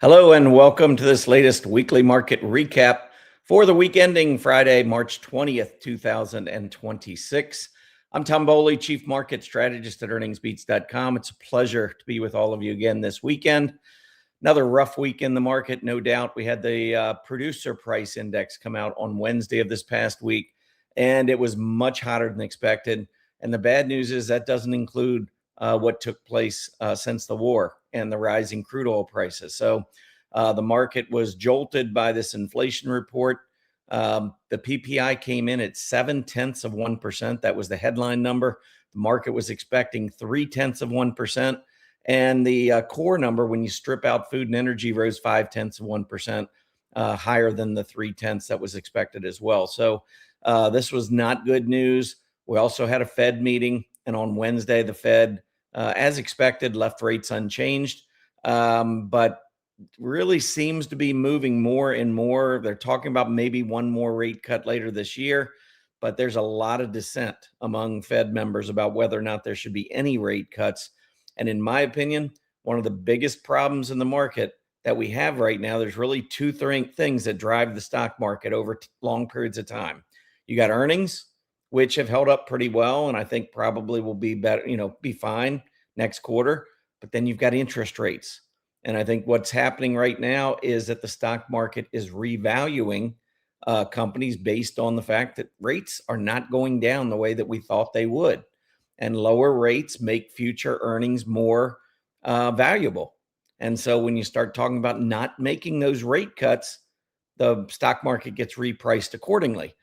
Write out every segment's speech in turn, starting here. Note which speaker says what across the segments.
Speaker 1: Hello and welcome to this latest weekly market recap for the week ending Friday, March 20th, 2026. I'm Tom Bowley, Chief Market Strategist at earningsbeats.com. It's a pleasure to be with all of you again this weekend. Another rough week in the market, no doubt. We had the producer price index come out on Wednesday of this past week, and it was much hotter than expected. And the bad news is that doesn't include what took place since the war and the rising crude oil prices. So the market was jolted by this inflation report. The PPI came in at 0.7%. That was the headline number. The market was expecting 0.3%. And the core number, when you strip out food and energy, rose 0.5%, higher than the 0.3 that was expected as well. So this was not good news. We also had a Fed meeting, and on Wednesday, the Fed, as expected, left rates unchanged, but really seems to be moving more and more. They're talking about maybe one more rate cut later this year, but there's a lot of dissent among Fed members about whether or not there should be any rate cuts. And in my opinion, one of the biggest problems in the market that we have right now, there's really two things that drive the stock market over long periods of time. You got earnings, which have held up pretty well, and I think probably will be better, be fine next quarter. But then you've got interest rates. And I think what's happening right now is that the stock market is revaluing companies based on the fact that rates are not going down the way that we thought they would. And lower rates make future earnings more valuable. And so when you start talking about not making those rate cuts, the stock market gets repriced accordingly.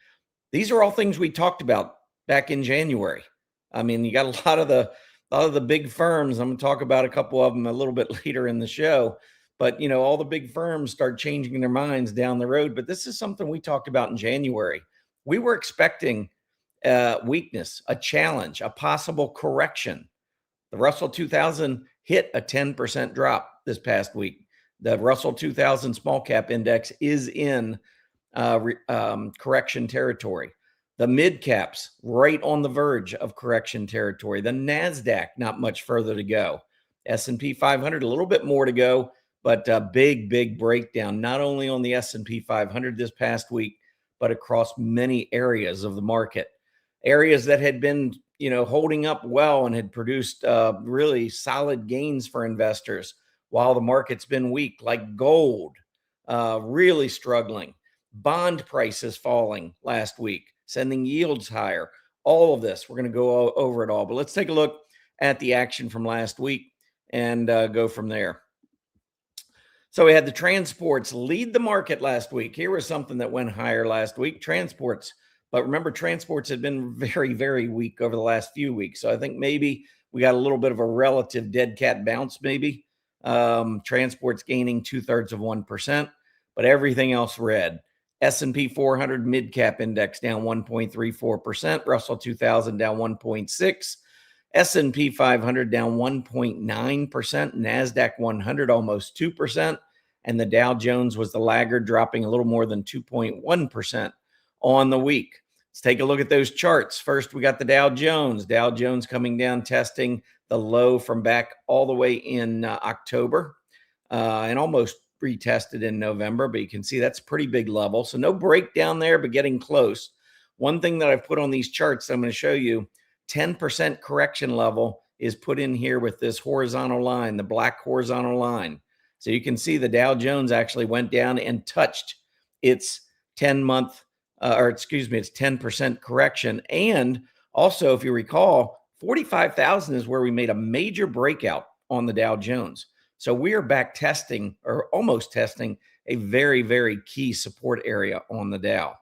Speaker 1: These are all things we talked about back in January. I mean, you got a lot of the big firms. I'm going to talk about a couple of them a little bit later in the show. But, all the big firms start changing their minds down the road. But this is something we talked about in January. We were expecting weakness, a challenge, a possible correction. The Russell 2000 hit a 10% drop this past week. The Russell 2000 small cap index is in correction territory. The mid caps right on the verge of correction territory. The NASDAQ not much further to go. S&P 500 a little bit more to go, but a big breakdown, not only on the S&P 500 this past week, but across many areas of the market. Areas that had been, holding up well and had produced really solid gains for investors while the market's been weak, like gold, really struggling. Bond prices falling last week, sending yields higher. All of this, we're going to go over it all. But let's take a look at the action from last week and go from there. So we had the transports lead the market last week. Here was something that went higher last week, transports. But remember, transports had been very weak over the last few weeks. So I think maybe we got a little bit of a relative dead cat bounce, maybe. Transports gaining 0.2%, but everything else red. S&P 400 mid-cap index down 1.34%. Russell 2000 down 1.6%. S&P 500 down 1.9%. NASDAQ 100 almost 2%. And the Dow Jones was the laggard, dropping a little more than 2.1% on the week. Let's take a look at those charts. First, we got the Dow Jones. Dow Jones coming down, testing the low from back all the way in October and almost retested in November, but you can see that's a pretty big level. So no breakdown there, but getting close. One thing that I've put on these charts, I'm going to show you, 10% correction level is put in here with this horizontal line, the black horizontal line. So you can see the Dow Jones actually went down and touched its 10% correction. And also, if you recall, 45,000 is where we made a major breakout on the Dow Jones. So we are back testing, or almost testing, a very key support area on the Dow.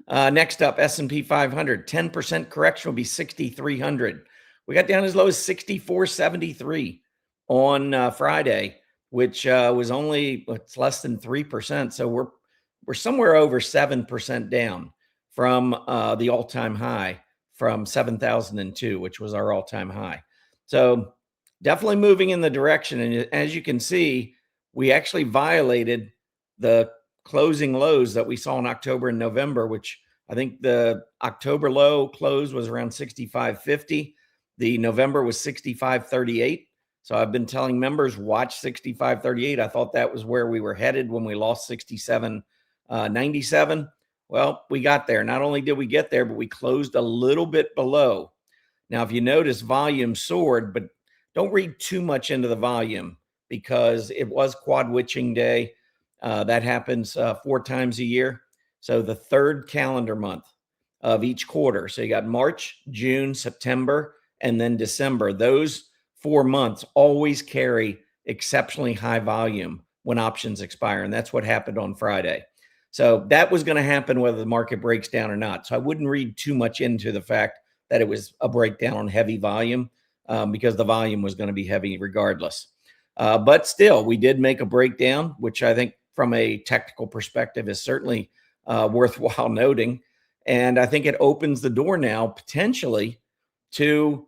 Speaker 1: Next up, S&P 500, 10% correction will be 6,300. We got down as low as 6,473 on Friday, which was only less than 3%. So we're somewhere over 7% down from the all-time high from 7,002, which was our all-time high. So definitely moving in the direction. And as you can see, we actually violated the closing lows that we saw in October and November, which I think the October low close was around 65.50. The November was 65.38. So I've been telling members, watch 65.38. I thought that was where we were headed when we lost 67.97. Well, we got there. Not only did we get there, but we closed a little bit below. Now, if you notice, volume soared, but don't read too much into the volume because it was quad witching day. That happens 4 times a year. So the third calendar month of each quarter. So you got March, June, September, and then December. Those 4 months always carry exceptionally high volume when options expire. And that's what happened on Friday. So that was going to happen whether the market breaks down or not. So I wouldn't read too much into the fact that it was a breakdown on heavy volume because the volume was going to be heavy regardless. But still, we did make a breakdown, which I think from a technical perspective is certainly worthwhile noting. And I think it opens the door now potentially to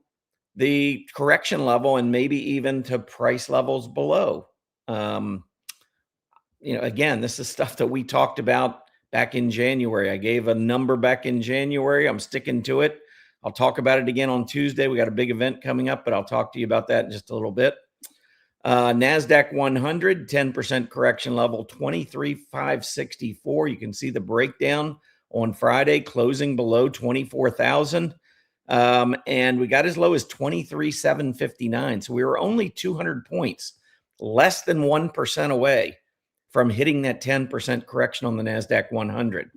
Speaker 1: the correction level and maybe even to price levels below. Again, this is stuff that we talked about back in January. I gave a number back in January. I'm sticking to it. I'll talk about it again on Tuesday. We got a big event coming up, but I'll talk to you about that in just a little bit. NASDAQ 100, 10% correction level, 23,564. You can see the breakdown on Friday, closing below 24,000. And we got as low as 23,759. So we were only 200 points, less than 1% away from hitting that 10% correction on the NASDAQ 100.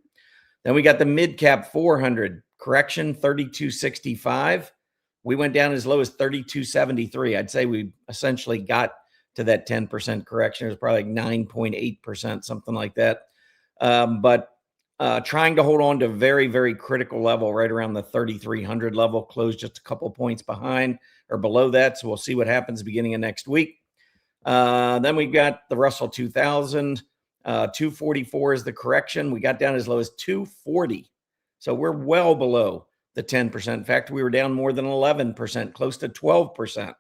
Speaker 1: Then we got the mid cap 400 correction, 3265. We went down as low as 3273. I'd say we essentially got to that 10% correction. It was probably like 9.8%, something like that. But trying to hold on to a very, very critical level right around the 3,300 level, closed just a couple points behind or below that. So we'll see what happens beginning of next week. Then we got the Russell 2000, 244 is the correction. We got down as low as 240. So we're well below the 10%. In fact, we were down more than 11%, close to 12%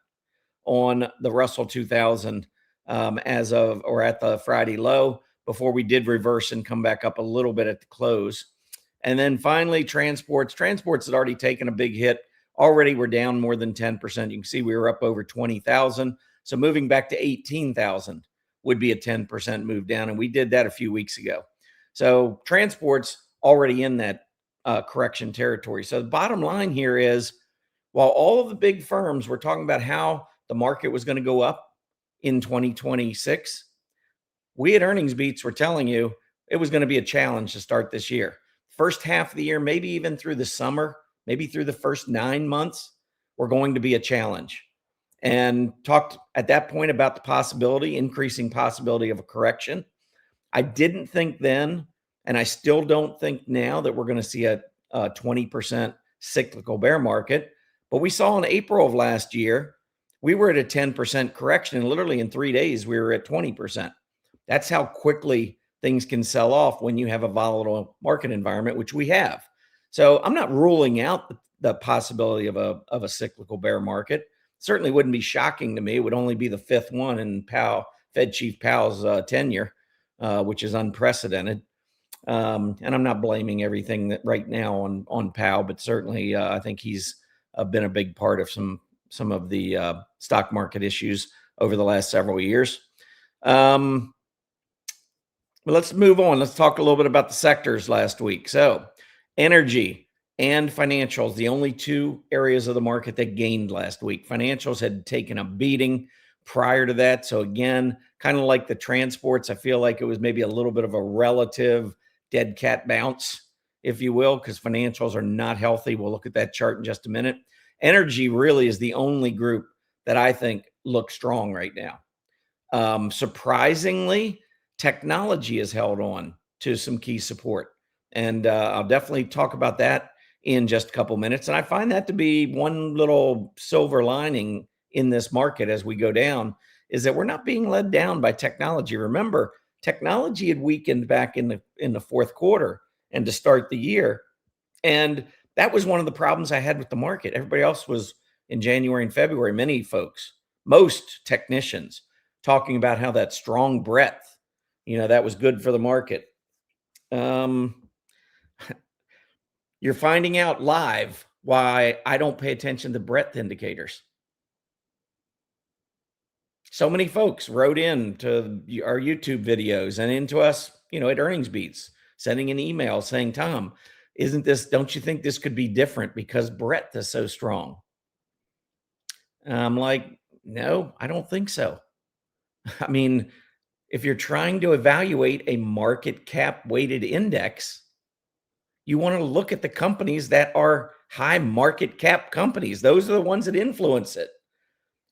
Speaker 1: on the Russell 2000 as of or at the Friday low before we did reverse and come back up a little bit at the close. And then finally, transports. Transports had already taken a big hit. Already we're down more than 10%. You can see we were up over 20,000. So moving back to 18,000 would be a 10% move down. And we did that a few weeks ago. So transports already in that correction territory. So the bottom line here is, while all of the big firms were talking about how the market was going to go up in 2026, we at Earnings Beats were telling you it was going to be a challenge to start this year. First half of the year, maybe even through the summer, maybe through the first 9 months, were going to be a challenge. And talked at that point about the increasing possibility of a correction. I didn't think then, and I still don't think now, that we're going to see a 20% cyclical bear market. But we saw in April of last year, we were at a 10% correction, and literally in 3 days, we were at 20%. That's how quickly things can sell off when you have a volatile market environment, which we have. So I'm not ruling out the possibility of a cyclical bear market. Certainly wouldn't be shocking to me. It would only be the 5th one in Fed Chief Powell's tenure, which is unprecedented. And I'm not blaming everything right now on Powell, but certainly I think he's been a big part of some of the stock market issues over the last several years. But let's move on. Let's talk a little bit about the sectors last week. So energy and financials, the only 2 areas of the market that gained last week. Financials had taken a beating prior to that. So again, kind of like the transports, I feel like it was maybe a little bit of a relative dead cat bounce, if you will, because financials are not healthy. We'll look at that chart in just a minute. Energy really is the only group that I think looks strong right now. Surprisingly, technology has held on to some key support. And I'll definitely talk about that in just a couple minutes. And I find that to be one little silver lining in this market as we go down, is that we're not being led down by technology. Remember, technology had weakened back in the 4th quarter and to start the year. And that was one of the problems I had with the market. Everybody else was in January and February, most technicians talking about how that strong breadth, that was good for the market. You're finding out live why I don't pay attention to breadth indicators. So many folks wrote in to our YouTube videos and into us, at Earnings Beats, sending an email saying, Tom, don't you think this could be different because breadth is so strong? And I'm like, no, I don't think so. I mean, if you're trying to evaluate a market cap weighted index, you want to look at the companies that are high market cap companies. Those are the ones that influence it.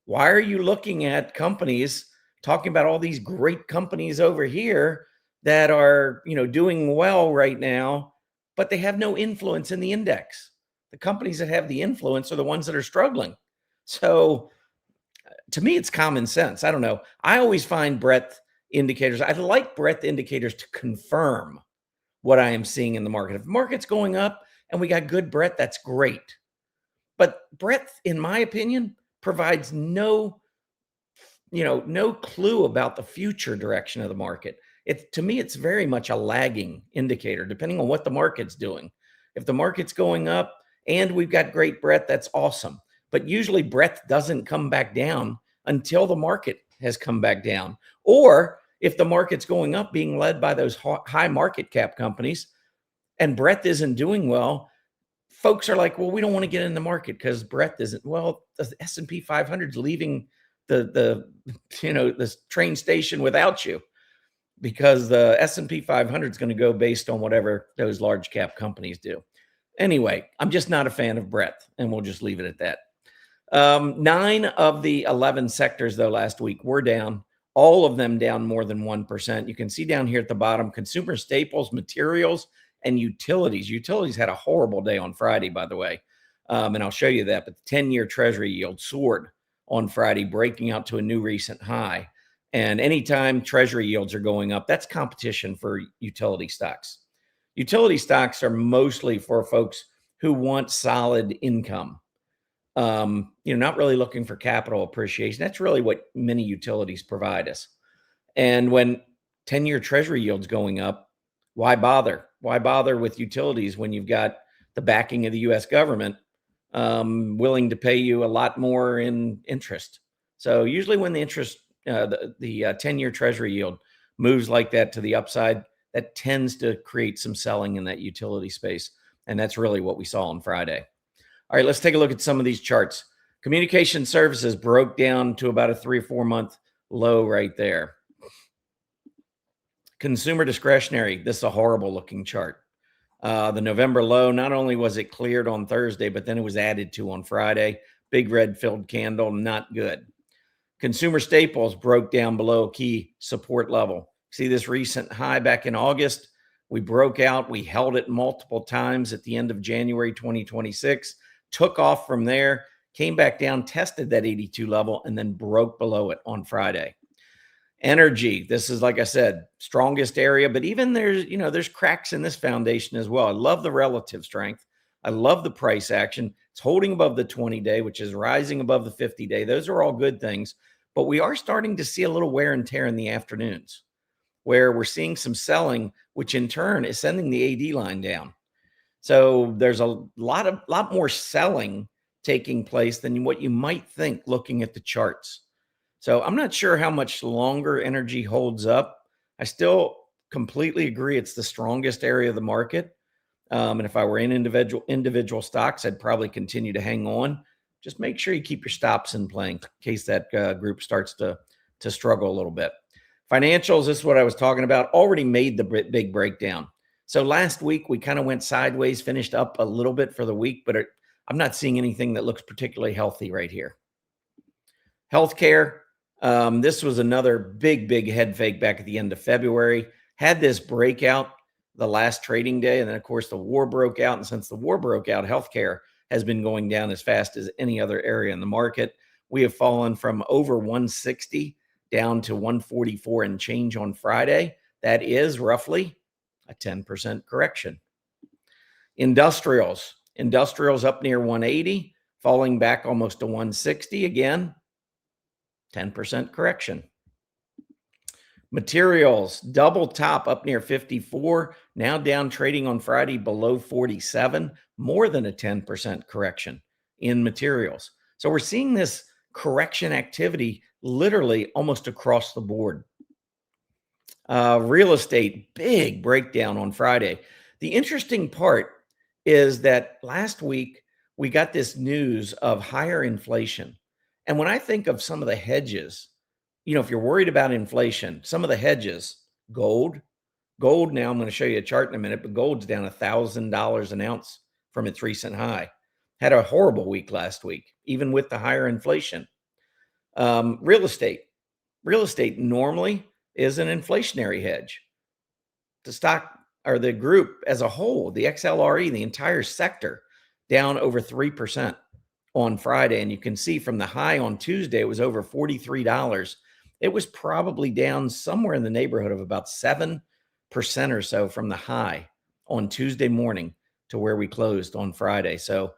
Speaker 1: Why are you looking at companies talking about all these great companies over here that are, doing well right now, but they have no influence in the index? The companies that have the influence are the ones that are struggling. So to me, it's common sense. I don't know. I always find breadth indicators. I like breadth indicators to confirm what I am seeing in the market. If the market's going up and we got good breadth, that's great. But breadth, in my opinion, provides no clue about the future direction of the market. To me, it's very much a lagging indicator, depending on what the market's doing. If the market's going up and we've got great breadth, that's awesome. But usually breadth doesn't come back down until the market has come back down. Or if the market's going up, being led by those high market cap companies, and breadth isn't doing well, folks are like, well, we don't want to get in the market because breadth isn't. Well, the S&P 500 is leaving the train station without you, because the S&P 500 is going to go based on whatever those large cap companies do. Anyway, I'm just not a fan of breadth, and we'll just leave it at that. 9 of the 11 sectors, though, last week were down, all of them down more than 1%. You can see down here at the bottom, consumer staples, materials, and utilities. Utilities had a horrible day on Friday, by the way, and I'll show you that. But the 10-year Treasury yield soared on Friday, breaking out to a new recent high. And anytime Treasury yields are going up, that's competition for utility stocks. Utility stocks are mostly for folks who want solid income. Not really looking for capital appreciation. That's really what many utilities provide us. And when 10-year Treasury yields going up, why bother? Why bother with utilities when you've got the backing of the U.S. government willing to pay you a lot more in interest? So usually when the interest, the 10-year Treasury yield moves like that to the upside, that tends to create some selling in that utility space. And that's really what we saw on Friday. All right, let's take a look at some of these charts. Communication services broke down to about a 3 or 4 month low right there. Consumer discretionary, this is a horrible looking chart. The November low, not only was it cleared on Thursday, but then it was added to on Friday. Big red filled candle, not good. Consumer staples broke down below key support level. See this recent high back in August? We broke out. We held it multiple times at the end of January 2026, took off from there, came back down, tested that 82 level, and then broke below it on Friday. Energy, this is, like I said, strongest area, but even there's cracks in this foundation as well. I love the relative strength. I love the price action. It's holding above the 20-day, which is rising above the 50-day. Those are all good things, but we are starting to see a little wear and tear in the afternoons, where we're seeing some selling, which in turn is sending the AD line down. So there's a lot more selling taking place than what you might think looking at the charts. So I'm not sure how much longer energy holds up. I still completely agree it's the strongest area of the market. And if I were in individual stocks, I'd probably continue to hang on. Just make sure you keep your stops in play in case that group starts to struggle a little bit. Financials, this is what I was talking about, already made the big breakdown. So last week, we kind of went sideways, finished up a little bit for the week, but I'm not seeing anything that looks particularly healthy right here. Healthcare, this was another big head fake back at the end of February. Had this breakout the last trading day, and then, of course, the war broke out. And since the war broke out, healthcare has been going down as fast as any other area in the market. We have fallen from over 160 down to 144 and change on Friday. That is roughly a 10% correction. Industrials up near 180, falling back almost to 160 again, 10% correction. Materials, double top up near 54, now down trading on Friday below 47, more than a 10% correction in materials. So we're seeing this correction activity literally almost across the board. Real estate, big breakdown on Friday. The interesting part is that last week we got this news of higher inflation. And when I think of some of the hedges, if you're worried about inflation, some of the hedges, gold, now I'm going to show you a chart in a minute, but gold's down $1,000 an ounce from its recent high. Had a horrible week last week, even with the higher inflation. Real estate normally is an inflationary hedge. The stock or the group as a whole, the XLRE, the entire sector, down over 3% on Friday. And you can see from the high on Tuesday, it was over $43. It was probably down somewhere in the neighborhood of about 7% or so from the high on Tuesday morning to where we closed on Friday. So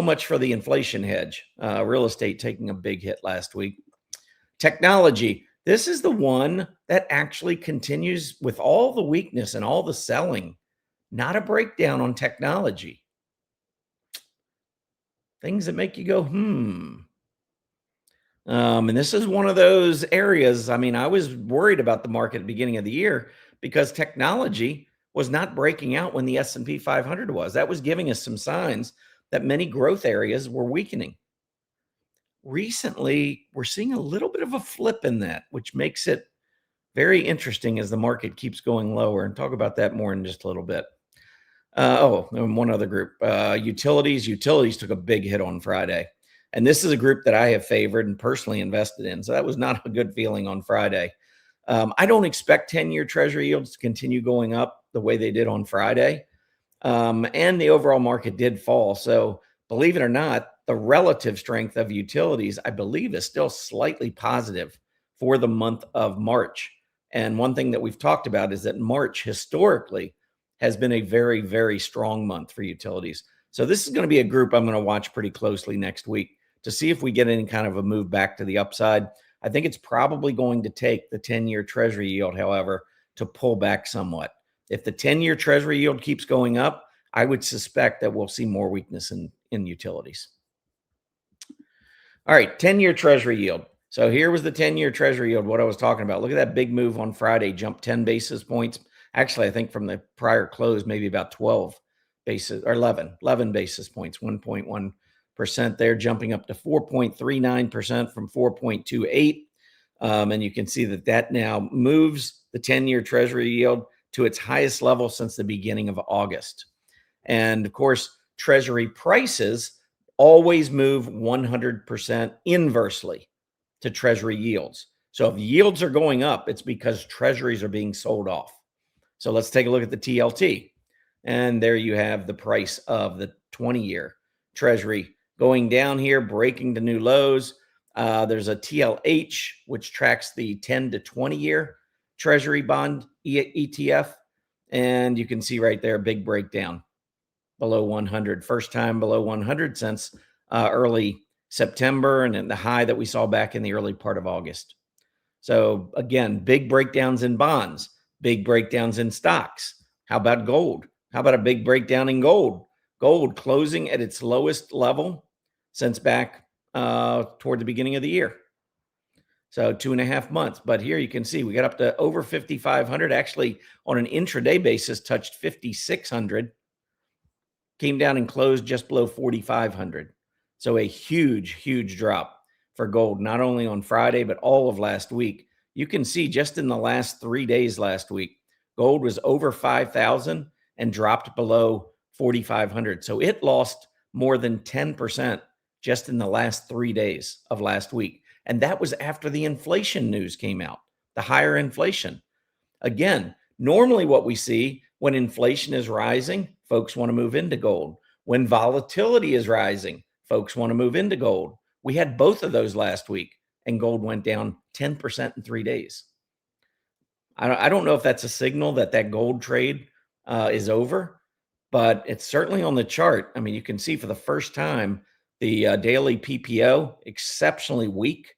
Speaker 1: much for the inflation hedge. Real estate taking a big hit last week. Technology. This is the one that actually continues with all the weakness and all the selling. Not a breakdown on technology. Things that make you go, and this is one of those areas. I mean, I was worried about the market at the beginning of the year because technology was not breaking out when the S&P 500 was. That was giving us some signs that many growth areas were weakening. Recently, we're seeing a little bit of a flip in that, which makes it very interesting as the market keeps going lower. And talk about that more in just a little bit. And one other group, utilities. Utilities took a big hit on Friday. And this is a group that I have favored and personally invested in. So that was not a good feeling on Friday. I don't expect 10-year Treasury yields to continue going up the way they did on Friday. And the overall market did fall. So believe it or not, the relative strength of utilities, I believe, is still slightly positive for the month of March. And one thing that we've talked about is that March historically has been a very, very strong month for utilities. So this is going to be a group I'm going to watch pretty closely next week to see if we get any kind of a move back to the upside. I think it's probably going to take the 10-year Treasury yield, however, to pull back somewhat. If the 10-year Treasury yield keeps going up, I would suspect that we'll see more weakness in utilities. All right, 10-year Treasury yield. So here was the 10-year Treasury yield, what I was talking about. Look at that big move on Friday, jumped 10 basis points. Actually, I think from the prior close, maybe about 12 basis or 11 basis points, 1.1% there, jumping up to 4.39% from 4.28. And you can see that now moves the 10-year Treasury yield to its highest level since the beginning of August. And of course, Treasury prices always move 100% inversely to Treasury yields. So if yields are going up, it's because Treasuries are being sold off. So let's take a look at the TLT. And there you have the price of the 20-year Treasury going down here, breaking the new lows. There's a TLH, which tracks the 10 to 20-year Treasury bond ETF. And you can see right there, a big breakdown below 100. First time below 100 since early September, and then the high that we saw back in the early part of August. So again, big breakdowns in bonds, big breakdowns in stocks. How about gold? How about a big breakdown in gold? Gold closing at its lowest level since back toward the beginning of the year. So 2.5 months. But here you can see we got up to over 5,500. Actually, on an intraday basis, touched 5,600. Came down and closed just below 4,500. So a huge, huge drop for gold, not only on Friday, but all of last week. You can see just in the last 3 days last week, gold was over 5,000 and dropped below 4,500. So it lost more than 10% just in the last 3 days of last week. And that was after the inflation news came out, the higher inflation. Again, normally what we see when inflation is rising, folks want to move into gold. When volatility is rising, folks want to move into gold. We had both of those last week, and gold went down 10% in 3 days. I don't know if that's a signal that gold trade is over, but it's certainly on the chart. I mean, you can see for the first time, the daily PPO exceptionally weak,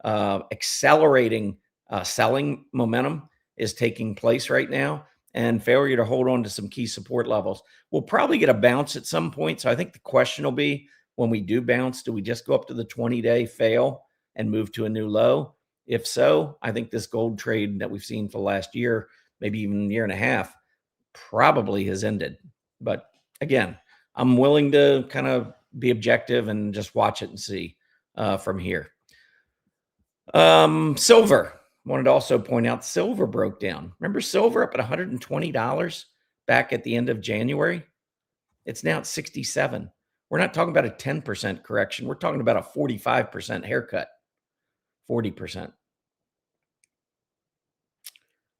Speaker 1: accelerating selling momentum is taking place right now, and failure to hold on to some key support levels. We'll probably get a bounce at some point. So I think the question will be, when we do bounce, do we just go up to the 20-day fail and move to a new low? If so, I think this gold trade that we've seen for the last year, maybe even year and a half, probably has ended. But again, I'm willing to kind of be objective and just watch it and see from here. Silver. Wanted to also point out silver broke down. Remember silver up at $120 back at the end of January? It's now at 67. We're not talking about a 10% correction. We're talking about a 45% haircut, 40%.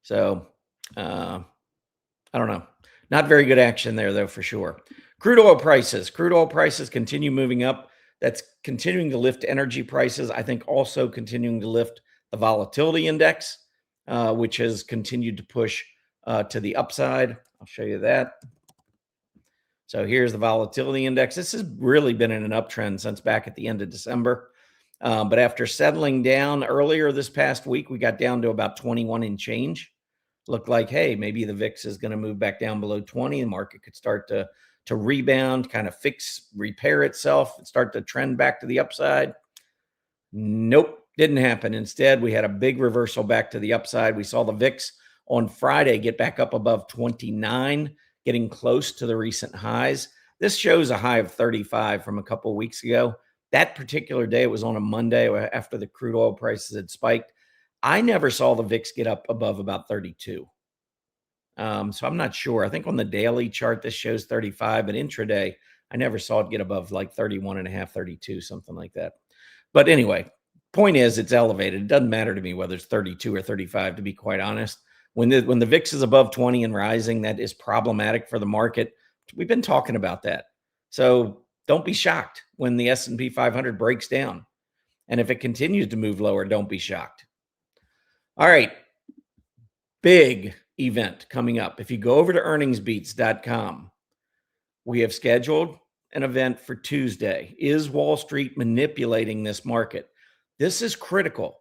Speaker 1: So, I don't know. Not very good action there, though, for sure. Crude oil prices. Crude oil prices continue moving up. That's continuing to lift energy prices. I think also continuing to lift the volatility index, which has continued to push to the upside. I'll show you that. So here's the volatility index. This has really been in an uptrend since back at the end of December. But after settling down earlier this past week, we got down to about 21 and change. Looked like, hey, maybe the VIX is going to move back down below 20. The market could start to rebound, kind of repair itself, and start to trend back to the upside. Nope, didn't happen. Instead, we had a big reversal back to the upside. We saw the VIX on Friday get back up above 29, getting close to the recent highs. This shows a high of 35 from a couple of weeks ago. That particular day, it was on a Monday after the crude oil prices had spiked. I never saw the VIX get up above about 32. So I'm not sure. I think on the daily chart, this shows 35, but intraday, I never saw it get above like 31 and a half, 32, something like that. But anyway, point is it's elevated. It doesn't matter to me whether it's 32 or 35, to be quite honest. When the VIX is above 20 and rising, that is problematic for the market. We've been talking about that. So don't be shocked when the S&P 500 breaks down. And if it continues to move lower, don't be shocked. All right. Big event coming up. If you go over to earningsbeats.com, we have scheduled an event for Tuesday. Is Wall Street manipulating this market? This is critical.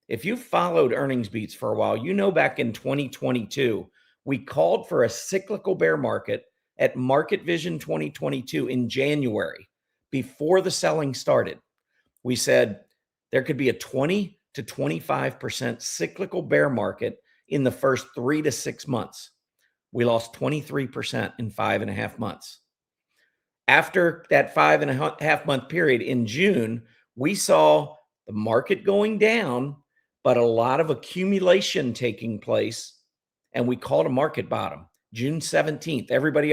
Speaker 1: If you've followed earnings beats for a while, you know back in 2022, we called for a cyclical bear market at Market Vision 2022 in January before the selling started. We said there could be a 20 to 25% cyclical bear market in the first 3 to 6 months. We lost 23% in 5.5 months. After that 5.5 month period in June, we saw the market going down, but a lot of accumulation taking place, and we called a market bottom June 17th. Everybody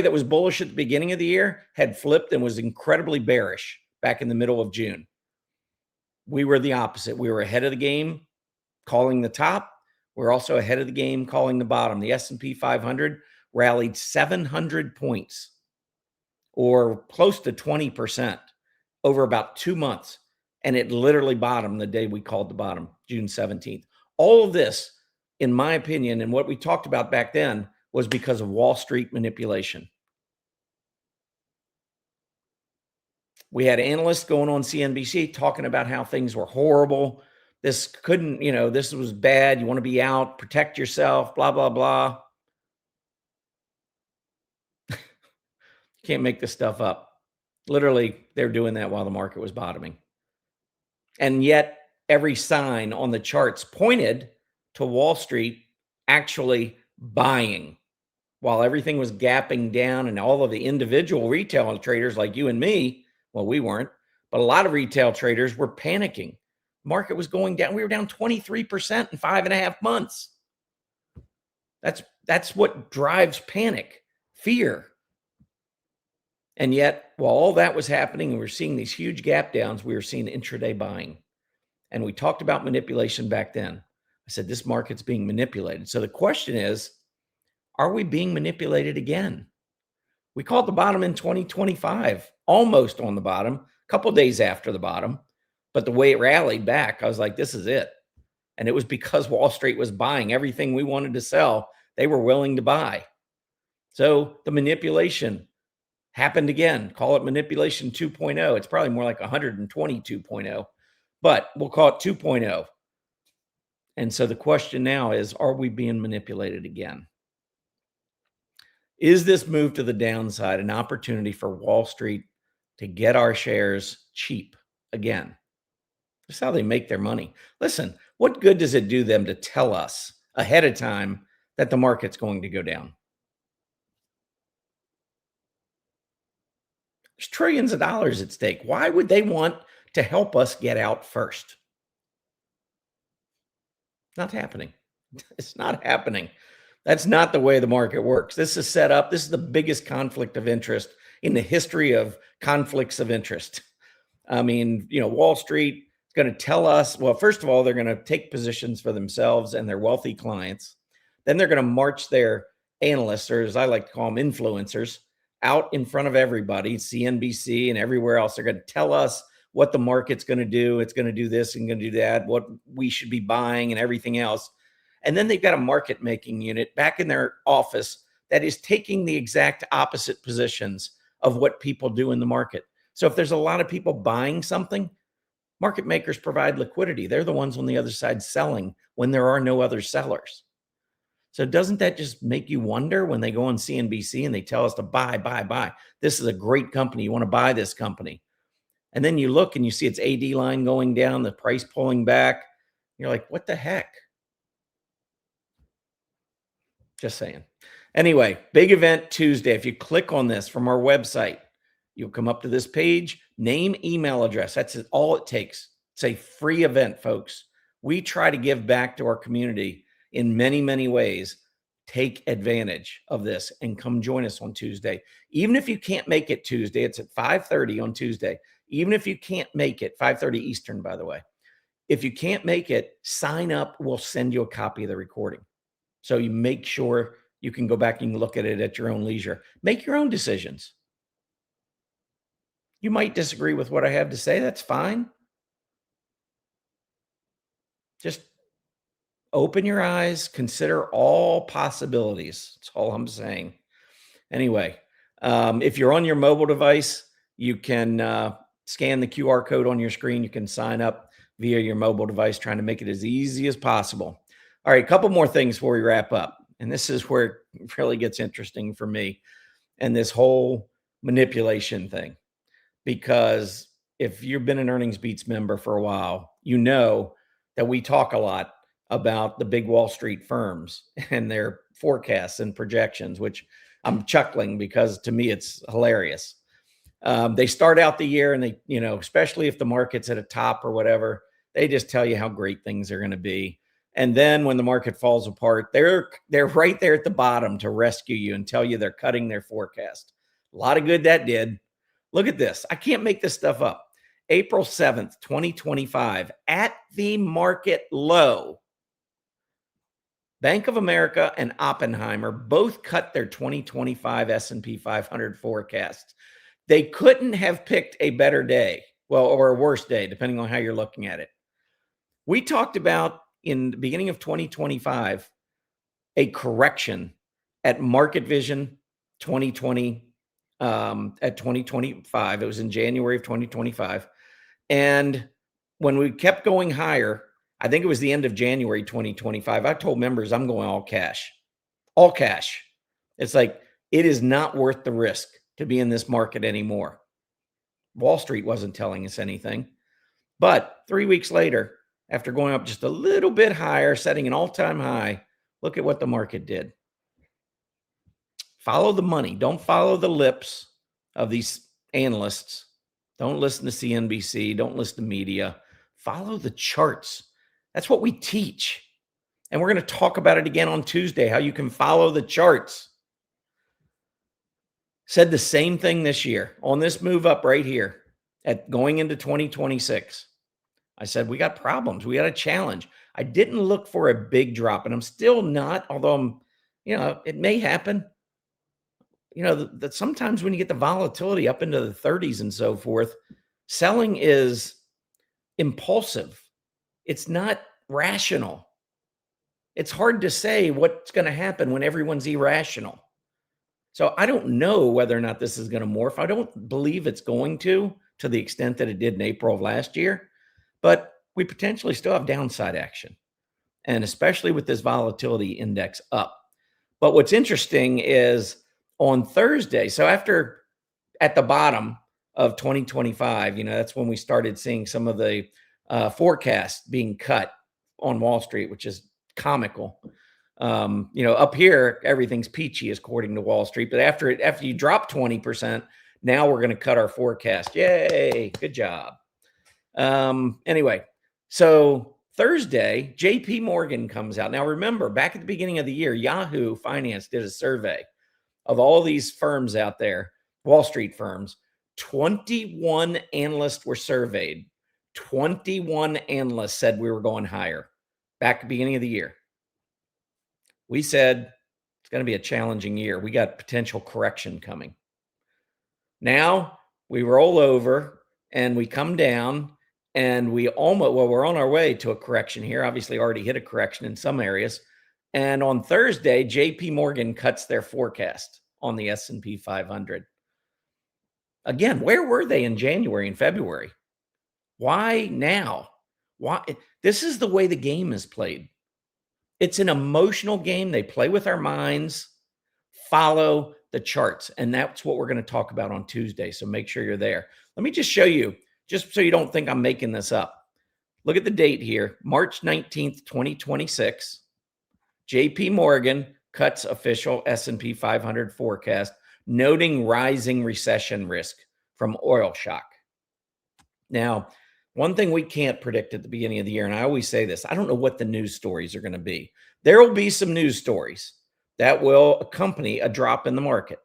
Speaker 1: that was bullish at the beginning of the year had flipped and was incredibly bearish back in the middle of June. We were the opposite. We were ahead of the game calling the top. We're also ahead of the game calling the bottom. The S&P 500 rallied 700 points, or close to 20%, over about 2 months. And it literally bottomed the day we called the bottom, June 17th. All of this, in my opinion, and what we talked about back then, was because of Wall Street manipulation. We had analysts going on CNBC talking about how things were horrible. This this was bad. You want to be out, protect yourself, blah, blah, blah. Can't make this stuff up. Literally, they're doing that while the market was bottoming. And yet, every sign on the charts pointed to Wall Street actually buying while everything was gapping down, and all of the individual retail traders like you and me, well, we weren't, but a lot of retail traders were panicking. Market was going down. We were down 23% in 5.5 months. That's what drives panic, fear. And yet, while all that was happening and we were seeing these huge gap downs, we were seeing intraday buying. And we talked about manipulation back then. I said, this market's being manipulated. So the question is, are we being manipulated again? We called the bottom in 2025, almost on the bottom, a couple of days after the bottom. But the way it rallied back, I was like, this is it. And it was because Wall Street was buying everything we wanted to sell. They were willing to buy. So the manipulation happened again. Call it manipulation 2.0. It's probably more like 122.0, but we'll call it 2.0. And so the question now is, are we being manipulated again? Is this move to the downside an opportunity for Wall Street to get our shares cheap again? That's how they make their money. Listen, what good does it do them to tell us ahead of time that the market's going to go down? There's trillions of dollars at stake. Why would they want to help us get out first? Not happening. It's not happening. That's not the way the market works. This is set up. This is the biggest conflict of interest in the history of conflicts of interest. I mean, Wall Street is going to tell us, well, first of all, they're going to take positions for themselves and their wealthy clients. Then they're going to march their analysts, or as I like to call them, influencers, out in front of everybody, CNBC and everywhere else. They're going to tell us what the market's going to do. It's going to do this and going to do that, what we should be buying and everything else. And then they've got a market making unit back in their office that is taking the exact opposite positions of what people do in the market. So if there's a lot of people buying something, market makers provide liquidity. They're the ones on the other side selling when there are no other sellers. So doesn't that just make you wonder when they go on CNBC and they tell us to buy, buy, buy? This is a great company. You want to buy this company. And then you look and you see its AD line going down, the price pulling back. You're like, what the heck? Just saying. Anyway, big event Tuesday. If you click on this from our website, you'll come up to this page, name, email address. That's all it takes. It's a free event, folks. We try to give back to our community in many, many ways. Take advantage of this and come join us on Tuesday. Even if you can't make it Tuesday, it's at 5:30 on Tuesday. Even if you can't make it, 5:30 Eastern, by the way. If you can't make it, sign up. We'll send you a copy of the recording. So you make sure you can go back and look at it at your own leisure. Make your own decisions. You might disagree with what I have to say. That's fine. Just open your eyes, consider all possibilities. That's all I'm saying. Anyway, if you're on your mobile device, you can scan the QR code on your screen. You can sign up via your mobile device, trying to make it as easy as possible. All right, a couple more things before we wrap up. And this is where it really gets interesting for me and this whole manipulation thing. Because if you've been an Earnings Beats member for a while, you know that we talk a lot about the big Wall Street firms and their forecasts and projections, which I'm chuckling because to me it's hilarious. They start out the year and they, especially if the market's at a top or whatever, they just tell you how great things are going to be. And then when the market falls apart, they're right there at the bottom to rescue you and tell you they're cutting their forecast. A lot of good that did. Look at this. I can't make this stuff up. April 7th, 2025, at the market low, Bank of America and Oppenheimer both cut their 2025 S&P 500 forecasts. They couldn't have picked a better day, or a worse day, depending on how you're looking at it. We talked about in the beginning of 2025, a correction at Market Vision 2020, at 2025. It was in January of 2025. And when we kept going higher, I think it was the end of January 2025, I told members I'm going all cash. All cash. It's like, it is not worth the risk to be in this market anymore. Wall Street wasn't telling us anything. But 3 weeks later, after going up just a little bit higher, setting an all-time high, look at what the market did. Follow the money. Don't follow the lips of these analysts. Don't listen to CNBC. Don't listen to media. Follow the charts. That's what we teach. And we're going to talk about it again on Tuesday, how you can follow the charts. Said the same thing this year on this move up right here at going into 2026. I said, we got problems. We got a challenge. I didn't look for a big drop, and I'm still not, although I'm, it may happen. That sometimes when you get the volatility up into the 30s and so forth, selling is impulsive. It's not rational. It's hard to say what's going to happen when everyone's irrational. So I don't know whether or not this is going to morph. I don't believe it's going to the extent that it did in April of last year, but we potentially still have downside action, and especially with this volatility index up. But what's interesting is on Thursday, so after at the bottom of 2025, that's when we started seeing some of the forecast being cut on Wall Street, which is comical. Up here, everything's peachy according to Wall Street, but after you drop 20%, now we're going to cut our forecast. Yay, good job. Anyway, so Thursday, JP Morgan comes out. Now remember, back at the beginning of the year, Yahoo Finance did a survey of all these firms out there, Wall Street firms. 21 analysts were surveyed. 21 analysts said we were going higher back at the beginning of the year. We said it's going to be a challenging year. We got potential correction coming. Now we roll over and we come down and we're on our way to a correction here. Obviously already hit a correction in some areas. And on Thursday, JP Morgan cuts their forecast on the S&P 500. Again, where were they in January and February? Why now? Why? This is the way the game is played. It's an emotional game. They play with our minds, follow the charts. And that's what we're going to talk about on Tuesday. So make sure you're there. Let me just show you, just so you don't think I'm making this up. Look at the date here, March 19th, 2026. JP Morgan cuts official S&P 500 forecast, noting rising recession risk from oil shock. Now, one thing we can't predict at the beginning of the year, and I always say this, I don't know what the news stories are going to be. There will be some news stories that will accompany a drop in the market.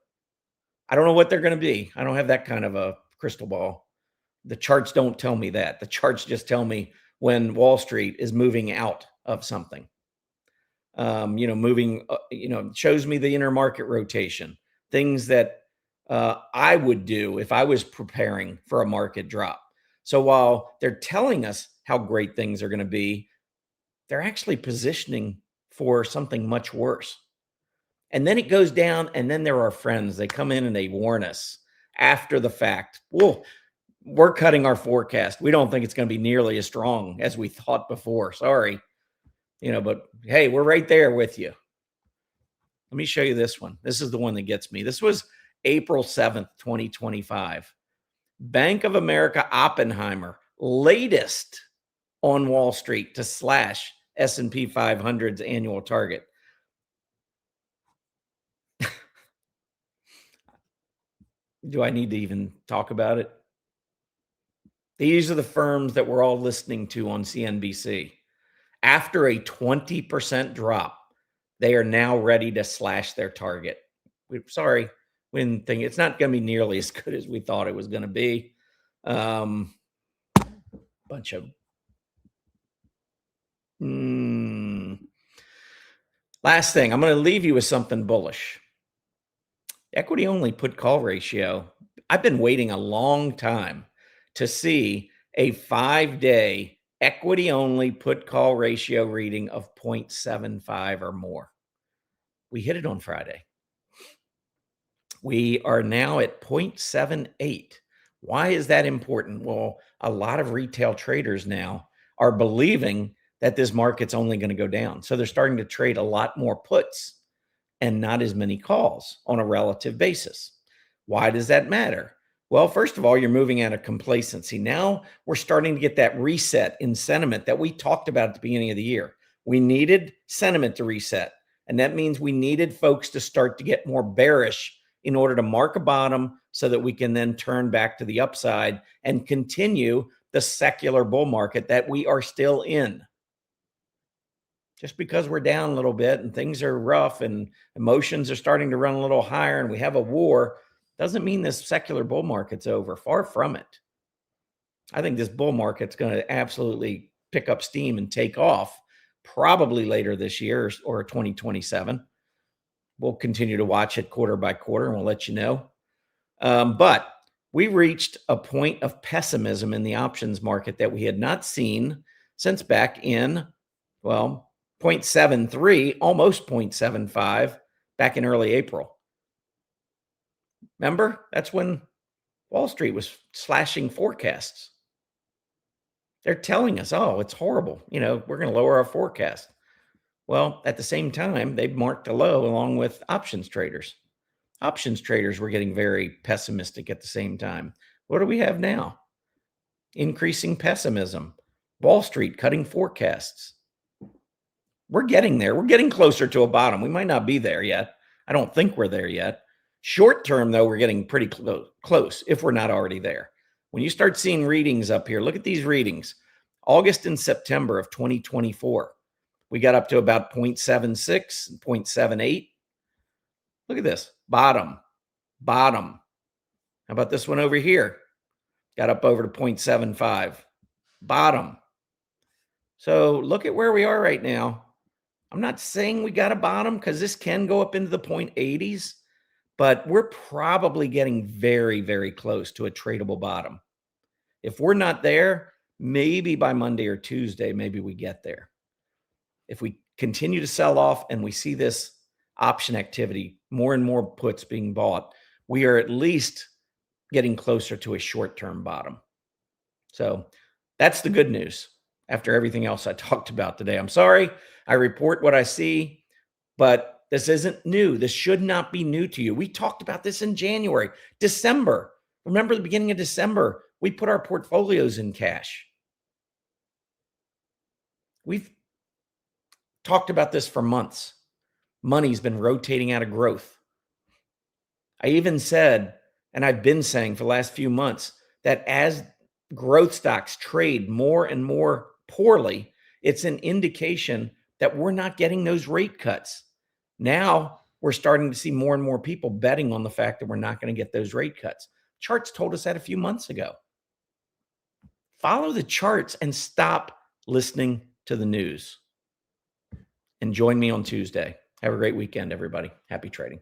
Speaker 1: I don't know what they're going to be. I don't have that kind of a crystal ball. The charts don't tell me that. The charts just tell me when Wall Street is moving out of something. Shows me the intermarket rotation, things that I would do if I was preparing for a market drop. So while they're telling us how great things are going to be, they're actually positioning for something much worse. And then it goes down, and then there are friends. They come in and they warn us after the fact. Whoa, we're cutting our forecast. We don't think it's going to be nearly as strong as we thought before. Sorry. But hey, we're right there with you. Let me show you this one. This is the one that gets me. This was April 7th, 2025. Bank of America Oppenheimer, latest on Wall Street to slash S&P 500's annual target. Do I need to even talk about it? These are the firms that we're all listening to on CNBC. After a 20% drop, they are now ready to slash their target. Sorry, we didn't think it's not going to be nearly as good as we thought it was going to be. Bunch of last thing, I'm going to leave you with something bullish. Equity only put call ratio. I've been waiting a long time to see a 5-day equity only put call ratio reading of 0.75 or more. We hit it on Friday. We are now at 0.78. Why is that important? Well, a lot of retail traders now are believing that this market's only going to go down. So they're starting to trade a lot more puts and not as many calls on a relative basis. Why does that matter? Well, first of all, you're moving out of complacency. Now we're starting to get that reset in sentiment that we talked about at the beginning of the year. We needed sentiment to reset. And that means we needed folks to start to get more bearish in order to mark a bottom so that we can then turn back to the upside and continue the secular bull market that we are still in. Just because we're down a little bit and things are rough and emotions are starting to run a little higher and we have a war doesn't mean this secular bull market's over. Far from it. I think this bull market's going to absolutely pick up steam and take off probably later this year or 2027. We'll continue to watch it quarter by quarter and we'll let you know. But we reached a point of pessimism in the options market that we had not seen since back in, 0.73, almost 0.75 back in early April. Remember, that's when Wall Street was slashing forecasts. They're telling us, oh, it's horrible. We're going to lower our forecast. Well, at the same time, they've marked a low along with options traders. Options traders were getting very pessimistic at the same time. What do we have now? Increasing pessimism. Wall Street cutting forecasts. We're getting there. We're getting closer to a bottom. We might not be there yet. I don't think we're there yet. Short term, though, we're getting pretty close if we're not already there. When you start seeing readings up here, look at these readings. August and September of 2024, we got up to about 0.76 and 0.78. Look at this. Bottom. How about this one over here? Got up over to 0.75. Bottom. So look at where we are right now. I'm not saying we got a bottom because this can go up into the 0.80s, but we're probably getting very, very close to a tradable bottom. If we're not there, maybe by Monday or Tuesday, maybe we get there. If we continue to sell off and we see this option activity, more and more puts being bought, we are at least getting closer to a short-term bottom. So that's the good news after everything else I talked about today. I'm sorry, I report what I see, but this isn't new. This should not be new to you. We talked about this in January, December. Remember the beginning of December, we put our portfolios in cash. We've talked about this for months. Money's been rotating out of growth. I even said, and I've been saying for the last few months, that as growth stocks trade more and more poorly, it's an indication that we're not getting those rate cuts. Now we're starting to see more and more people betting on the fact that we're not going to get those rate cuts. Charts told us that a few months ago. Follow the charts and stop listening to the news. And join me on Tuesday. Have a great weekend, everybody. Happy trading.